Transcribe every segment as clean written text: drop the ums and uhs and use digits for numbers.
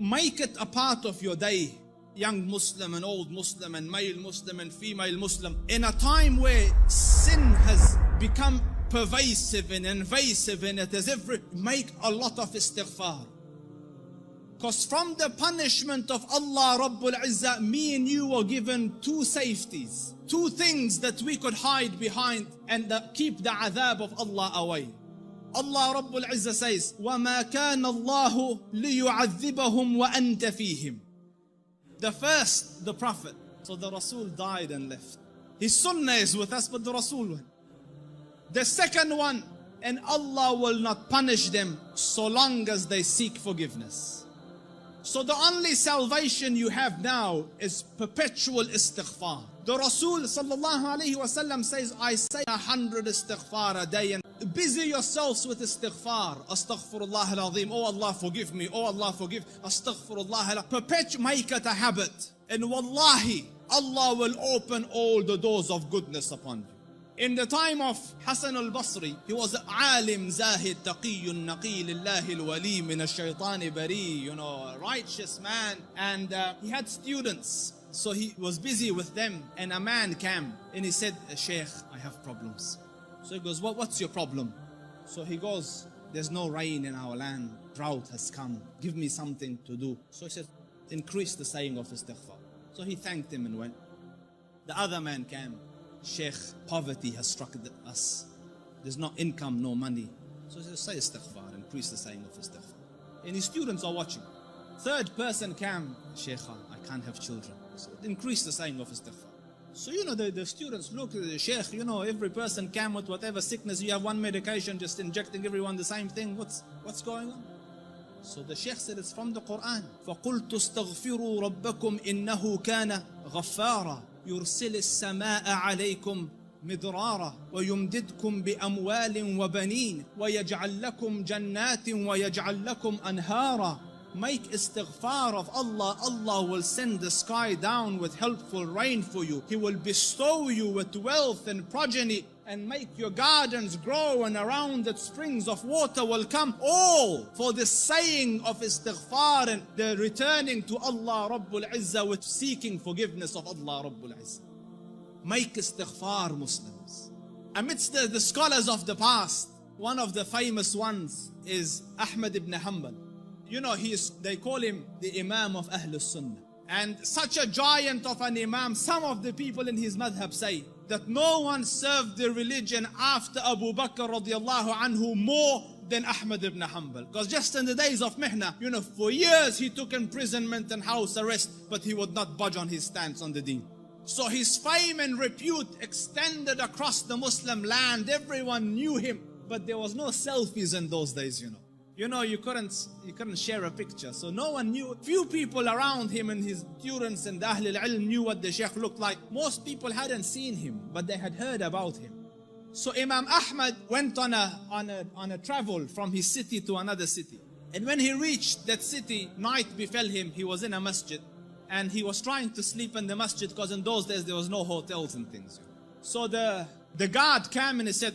make it a part of your day. Young Muslim and old Muslim and male Muslim and female Muslim. In a time where sin has become pervasive and invasive in it, make a lot of istighfar. Because from the punishment of Allah Rabbul Izzah, me and you were given two safeties. Two things that we could hide behind and keep the adhab of Allah away. Allah Rabbul Izzah says, وَمَا كَانَ اللَّهُ لِيُعَذِّبَهُمْ وَأَنْتَ فِيهِمْ. The first, the Prophet. So the Rasul died and left. His sunnah is with us, but the Rasul went. The second one, and Allah will not punish them so long as they seek forgiveness. So the only salvation you have now is perpetual istighfar. The Rasul sallallahu alayhi wa sallam says, I say 100 istighfar a day, and busy yourselves with istighfar. Astaghfirullah al-azim. Oh Allah forgive me. Oh Allah forgive. Astaghfirullah. Make it a habit. And wallahi, Allah will open all the doors of goodness upon you. In the time of Hassan al-Basri, he was alim, zahid, taqiyyun, naqi, lillahi al-wali, min al-shaytani bari, a righteous man. And he had students. So he was busy with them, and a man came and he said, Shaykh, I have problems. So he goes, what's your problem? So he goes, there's no rain in our land, drought has come, give me something to do. So he said, increase the saying of istighfar. So he thanked him and went. The other man came, Shaykh, poverty has struck us, there's no income, no money. So he said, say istighfar, increase the saying of istighfar. And his students are watching. Third person came, Shaykh, I can't have children. So increase the saying of istighfar. So the students look at the Shaykh, every person came with whatever sickness, you have one medication, just injecting everyone the same thing, what's going on? So the Shaykh said, it's from the Quran. فَقُلْتُ اسْتَغْفِرُوا رَبَّكُمْ إِنَّهُ كَانَ غَفَّارًا يُرْسِلِ السَّمَاءَ عَلَيْكُمْ مِدْرَارًا وَيُمْدِدْكُمْ بِأَمْوَالٍ وَبَنِينَ وَيَجْعَلْ لَكُمْ جَنَّاتٍ وَيَجْعَلْ لَكُمْ أَنْهَارًا. Make istighfar of Allah. Allah will send the sky down with helpful rain for you. He will bestow you with wealth and progeny and make your gardens grow, and around it springs of water will come. All for the saying of istighfar and the returning to Allah Rabbul Izzah with seeking forgiveness of Allah Rabbul Izzah. Make istighfar, Muslims. Amidst the scholars of the past, one of the famous ones is Ahmad ibn Hanbal. They call him the Imam of Ahlul Sunnah. And such a giant of an Imam, some of the people in his madhab say that no one served the religion after Abu Bakr radiallahu anhu more than Ahmad ibn Hanbal. Because just in the days of Mihna, for years he took imprisonment and house arrest, but he would not budge on his stance on the deen. So his fame and repute extended across the Muslim land. Everyone knew him, but there was no selfies in those days, you couldn't share a picture. So no one knew. Few people around him and his students and the Ahl al-Ilm knew what the Shaykh looked like. Most people hadn't seen him, but they had heard about him. So Imam Ahmad went on a travel from his city to another city. And when he reached that city, night befell him. He was in a masjid. And he was trying to sleep in the masjid because in those days there was no hotels and things. So the guard came and he said,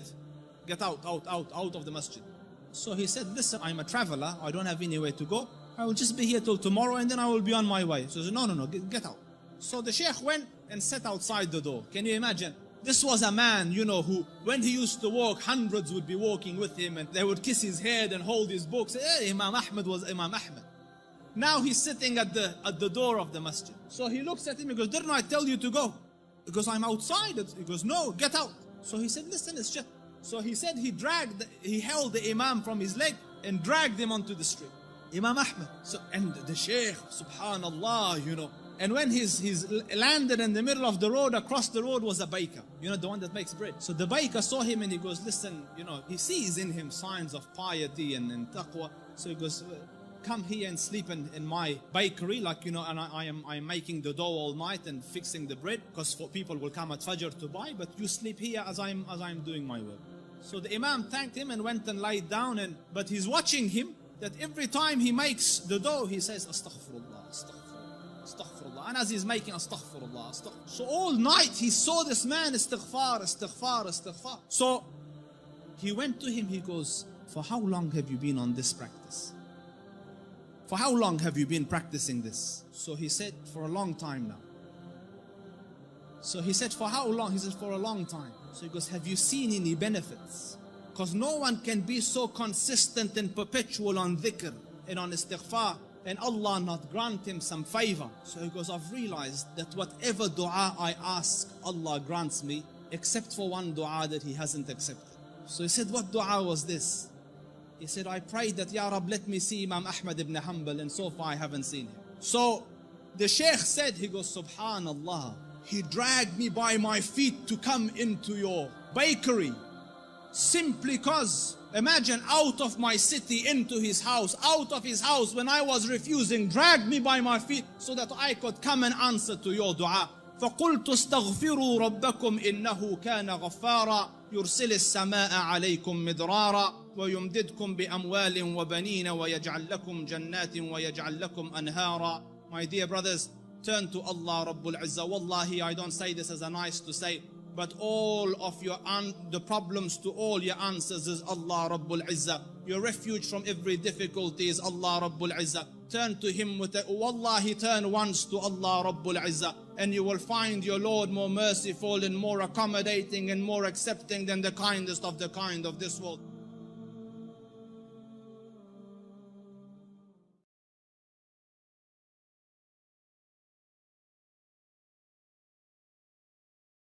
get out of the masjid. So he said, listen, I'm a traveler, I don't have anywhere to go. I will just be here till tomorrow and then I will be on my way. So he said, no, get out. So the Shaykh went and sat outside the door. Can you imagine? This was a man, who, when he used to walk, hundreds would be walking with him and they would kiss his head and hold his books. Hey, Imam Ahmad was Imam Ahmad. Now he's sitting at the door of the masjid. So he looks at him, he goes, didn't I tell you to go? He goes, I'm outside. He goes, no, get out. So he said, listen, it's just... So he said he held the Imam from his leg and dragged him onto the street. Imam Ahmad. So, and the Shaykh, subhanallah, And when he's landed in the middle of the road, across the road was a baker, the one that makes bread. So the baker saw him and he goes, listen, he sees in him signs of piety and taqwa. So he goes, come here and sleep in my bakery, and I am making the dough all night and fixing the bread, because people will come at Fajr to buy, but you sleep here as I'm doing my work. So the Imam thanked him and went and laid down, but he's watching him, that every time he makes the dough, he says, Astaghfirullah, Astaghfirullah, Astaghfirullah. And as he's making Astaghfirullah, Astaghfirullah. So all night he saw this man, Istighfar, Istighfar, Istighfar. So he went to him, he goes, for how long have you been on this practice? for how long have you been practicing this? So he said, for a long time now. So he said, for how long? He said, for a long time. So he goes, have you seen any benefits? Because no one can be so consistent and perpetual on dhikr and on istighfar and Allah not grant him some favor. So he goes, I've realized that whatever dua I ask, Allah grants me, except for one dua that he hasn't accepted. So he said, what dua was this? He said, I prayed that, Ya Rab, let me see Imam Ahmad ibn Hanbal, and so far I haven't seen him. So the Shaykh said, he goes, Subhanallah, he dragged me by my feet to come into your bakery, simply because, imagine, out of my city into his house, out of his house when I was refusing, dragged me by my feet so that I could come and answer to your dua. فقلت استغفروا ربكم إنه كان غفارا يرسل السماء عليكم مدرارا ويمددكم بأموال وبنين ويجعل لكم جنات ويجعل لكم أنهارا. My dear brothers, turn to Allah Rabbul Izzah. Wallahi, I don't say this as a nice to say, but all of the problems to all your answers is Allah Rabbul Izzah. Your refuge from every difficulty is Allah Rabbul Izzah. Turn to Him Wallahi, turn once to Allah Rabbul Izzah, and you will find your Lord more merciful and more accommodating and more accepting than the kindest of the kind of this world.